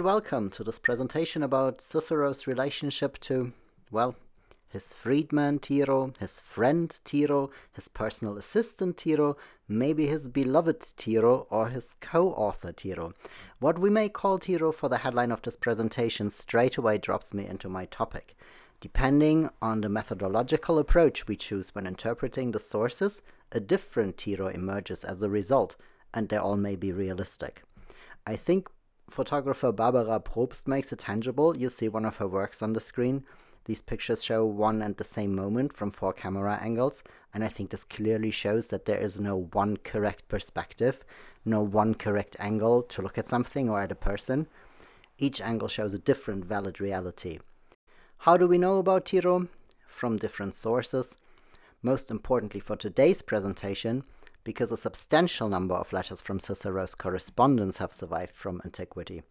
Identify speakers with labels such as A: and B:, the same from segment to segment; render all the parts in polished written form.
A: Welcome to this presentation about Cicero's relationship to, well, his freedman Tiro, his friend Tiro, his personal assistant Tiro, maybe his beloved Tiro, or his co-author Tiro. What we may call Tiro for the headline of this presentation straight away drops me into my topic. Depending on the methodological approach we choose when interpreting the sources, a different Tiro emerges as a result, and they all may be realistic. I think photographer Barbara Probst makes it tangible. You see one of her works on the screen. These pictures show one and the same moment from 4 camera angles, and I think this clearly shows that there is no one correct perspective, no one correct angle to look at something or at a person. Each angle shows a different valid reality. How do we know about Tiro? From different sources. Most importantly for today's presentation, because a substantial number of letters from Cicero's correspondence have survived from antiquity.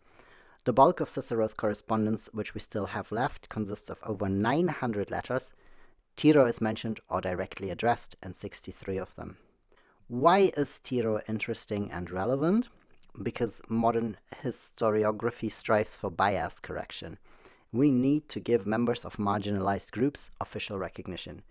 A: The bulk of Cicero's correspondence, which we still have left, consists of over 900 letters. Tiro is mentioned or directly addressed in 63 of them. Why is Tiro interesting and relevant? Because modern historiography strives for bias correction. We need to give members of marginalized groups official recognition.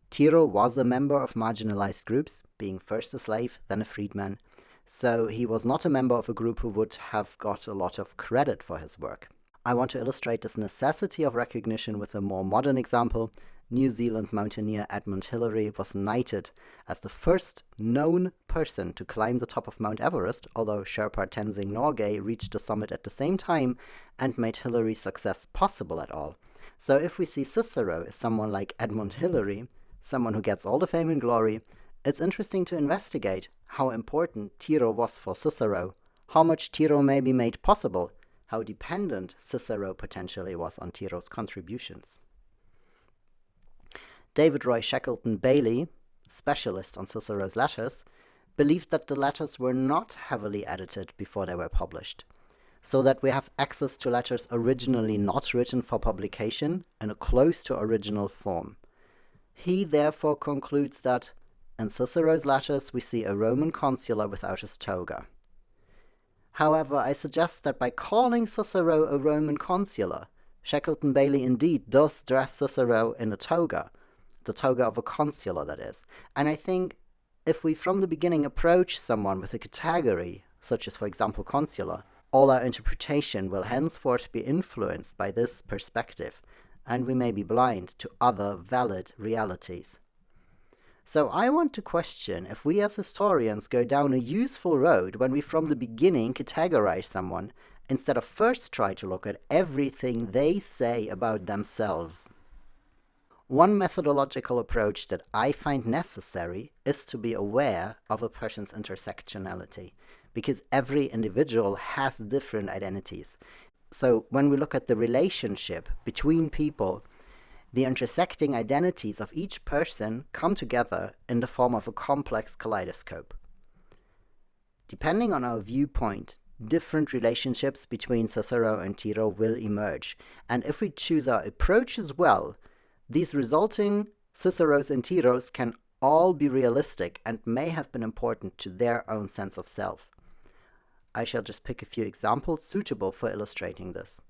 A: Tiro was a member of marginalized groups, being first a slave, then a freedman, so he was not a member of a group who would have got a lot of credit for his work. I want to illustrate this necessity of recognition with a more modern example. New Zealand mountaineer Edmund Hillary was knighted as the first known person to climb the top of Mount Everest, although Sherpa Tenzing Norgay reached the summit at the same time and made Hillary's success possible at all. So if we see Cicero as someone like Edmund Hillary, someone who gets all the fame and glory, it's interesting to investigate how important Tiro was for Cicero, how much Tiro may be made possible, how dependent Cicero potentially was on Tiro's contributions. David Roy Shackleton Bailey, specialist on Cicero's letters, believed that the letters were not heavily edited before they were published, so that we have access to letters originally not written for publication in a close to original form. He therefore concludes that in Cicero's letters we see a Roman consular without his toga. However, I suggest that by calling Cicero a Roman consular, Shackleton Bailey indeed does dress Cicero in a toga, the toga of a consular that is. And I think if we from the beginning approach someone with a category, such as for example consular, all our interpretation will henceforth be influenced by this perspective, and we may be blind to other valid realities. So I want to question if we as historians go down a useful road when we from the beginning categorize someone, instead of first try to look at everything they say about themselves. One methodological approach that I find necessary is to be aware of a person's intersectionality, because every individual has different identities. So when we look at the relationship between people, the intersecting identities of each person come together in the form of a complex kaleidoscope. Depending on our viewpoint, different relationships between Cicero and Tiro will emerge, and if we choose our approach as well, these resulting Ciceros and Tiros can all be realistic and may have been important to their own sense of self. I shall just pick a few examples suitable for illustrating this.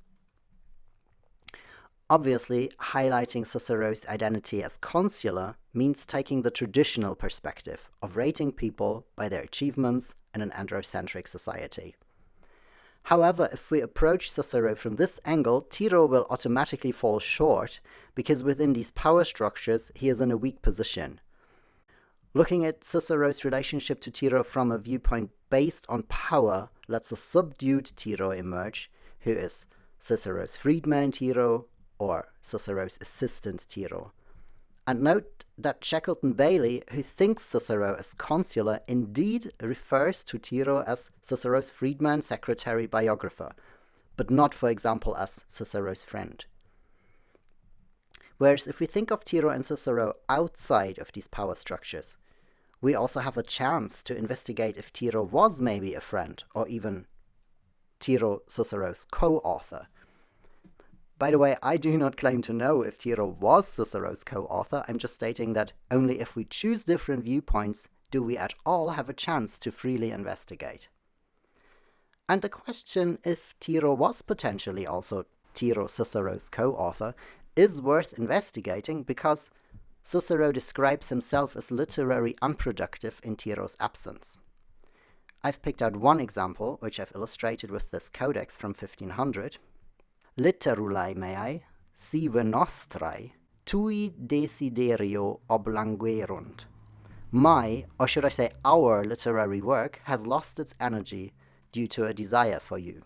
A: Obviously, highlighting Cicero's identity as consular means taking the traditional perspective of rating people by their achievements in an androcentric society. However, if we approach Cicero from this angle, Tiro will automatically fall short, because within these power structures he is in a weak position. Looking at Cicero's relationship to Tiro from a viewpoint based on power lets a subdued Tiro emerge, who is Cicero's freedman Tiro or Cicero's assistant Tiro. And note that Shackleton Bailey, who thinks Cicero as consular, indeed refers to Tiro as Cicero's freedman, secretary, biographer, but not, for example, as Cicero's friend. Whereas if we think of Tiro and Cicero outside of these power structures, we also have a chance to investigate if Tiro was maybe a friend, or even Tiro, Cicero's co-author. By the way, I do not claim to know if Tiro was Cicero's co-author. I'm just stating that only if we choose different viewpoints do we at all have a chance to freely investigate. And the question if Tiro was potentially also Tiro Cicero's co-author is worth investigating, because Cicero describes himself as literary unproductive in Tiro's absence. I've picked out one example, which I've illustrated with this codex from 1500. Literulae meae, sive nostrae, tui desiderio oblanguerunt. My, or should I say our, literary work has lost its energy due to a desire for you.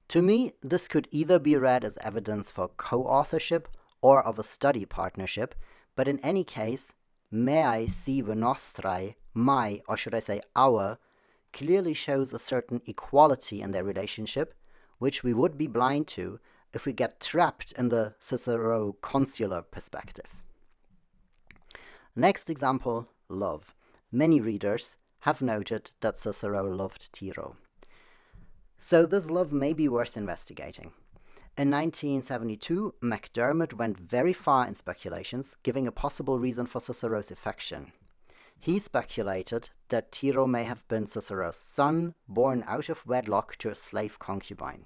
A: To me, this could either be read as evidence for co-authorship or of a study partnership, but in any case, meae sive nostrae, my, or should I say our, clearly shows a certain equality in their relationship, which we would be blind to if we get trapped in the Cicero-consular perspective. Next example, love. Many readers have noted that Cicero loved Tiro. So this love may be worth investigating. In 1972, McDermott went very far in speculations, giving a possible reason for Cicero's affection. He speculated that Tiro may have been Cicero's son, born out of wedlock to a slave concubine.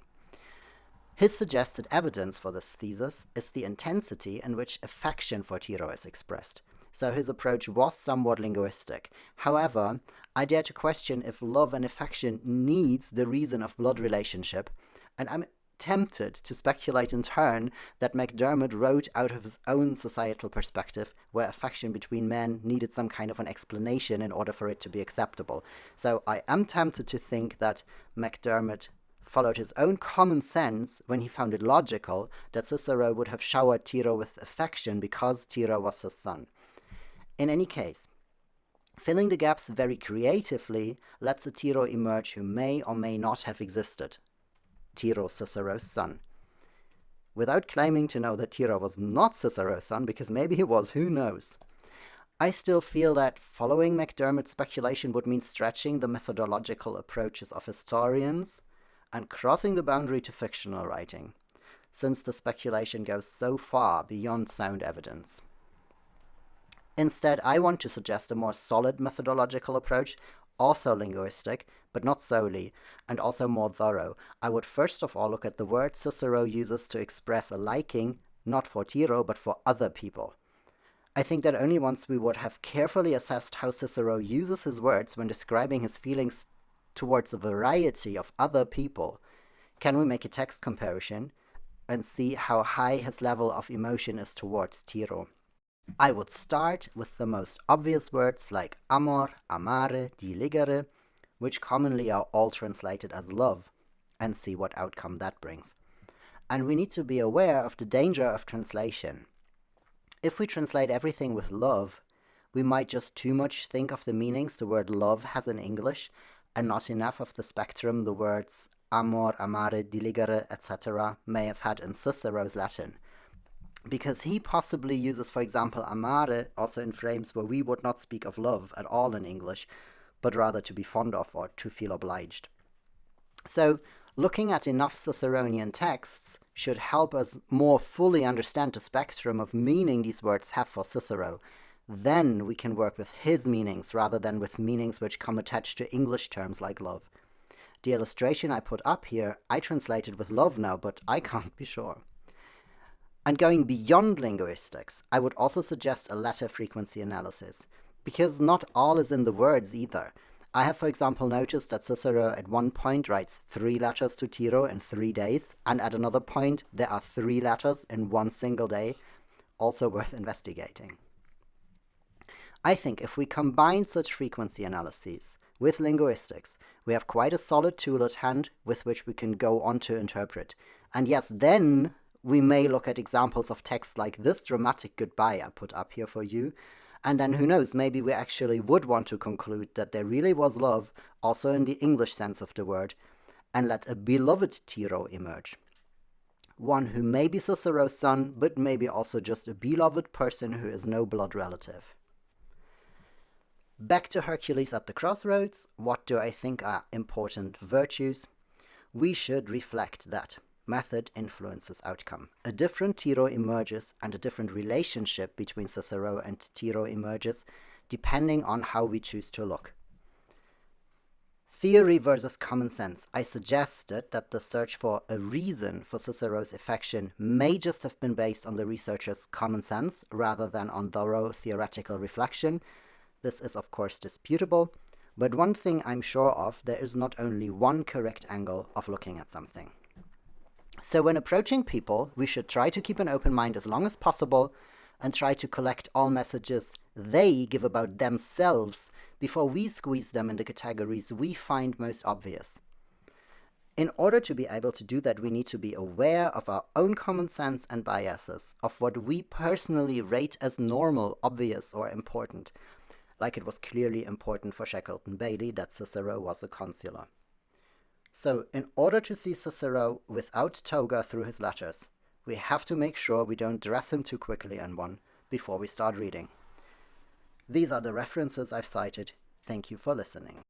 A: His suggested evidence for this thesis is the intensity in which affection for Tiro is expressed. So his approach was somewhat linguistic. However, I dare to question if love and affection needs the reason of blood relationship, and I'm tempted to speculate in turn that McDermott wrote out of his own societal perspective, where affection between men needed some kind of an explanation in order for it to be acceptable. So I am tempted to think that McDermott followed his own common sense when he found it logical that Cicero would have showered Tiro with affection because Tiro was his son. In any case, filling the gaps very creatively lets a Tiro emerge who may or may not have existed. Tiro, Cicero's son. Without claiming to know that Tiro was not Cicero's son, because maybe he was, who knows. I still feel that following McDermott's speculation would mean stretching the methodological approaches of historians and crossing the boundary to fictional writing, since the speculation goes so far beyond sound evidence. Instead, I want to suggest a more solid methodological approach, also linguistic, but not solely, and also more thorough. I would first of all look at the words Cicero uses to express a liking, not for Tiro, but for other people. I think that only once we would have carefully assessed how Cicero uses his words when describing his feelings towards a variety of other people, can we make a text comparison and see how high his level of emotion is towards Tiro. I would start with the most obvious words like amor, amare, diligere, which commonly are all translated as love, and see what outcome that brings. And we need to be aware of the danger of translation. If we translate everything with love, we might just too much think of the meanings the word love has in English, and not enough of the spectrum the words amor, amare, diligere, etc. may have had in Cicero's Latin. Because he possibly uses, for example, amare also in frames where we would not speak of love at all in English, but rather to be fond of or to feel obliged. So, looking at enough Ciceronian texts should help us more fully understand the spectrum of meaning these words have for Cicero. Then we can work with his meanings rather than with meanings which come attached to English terms like love. The illustration I put up here, I translated with love now, but I can't be sure. And going beyond linguistics, I would also suggest a letter frequency analysis, because not all is in the words either. I have, for example, noticed that Cicero at one point writes 3 letters to Tiro in 3 days, and at another point there are 3 letters in one single day, also worth investigating. I think if we combine such frequency analyses with linguistics, we have quite a solid tool at hand with which we can go on to interpret. And yes, then we may look at examples of texts like this dramatic goodbye I put up here for you, and then who knows, maybe we actually would want to conclude that there really was love, also in the English sense of the word, and let a beloved Tiro emerge. One who may be Cicero's son, but maybe also just a beloved person who is no blood relative. Back to Hercules at the crossroads, what do I think are important virtues? We should reflect that method influences outcome. A different Tiro emerges and a different relationship between Cicero and Tiro emerges, depending on how we choose to look. theory versus common sense, I suggested that the search for a reason for Cicero's affection may just have been based on the researcher's common sense rather than on thorough theoretical reflection. This is of course disputable, but one thing I'm sure of, there is not only one correct angle of looking at something. So when approaching people, we should try to keep an open mind as long as possible and try to collect all messages they give about themselves before we squeeze them into categories we find most obvious. In order to be able to do that, we need to be aware of our own common sense and biases, of what we personally rate as normal, obvious, or important, like it was clearly important for Shackleton Bailey that Cicero was a consular. So, in order to see Cicero without toga through his letters, we have to make sure we don't dress him too quickly in one before we start reading. These are the references I've cited. Thank you for listening.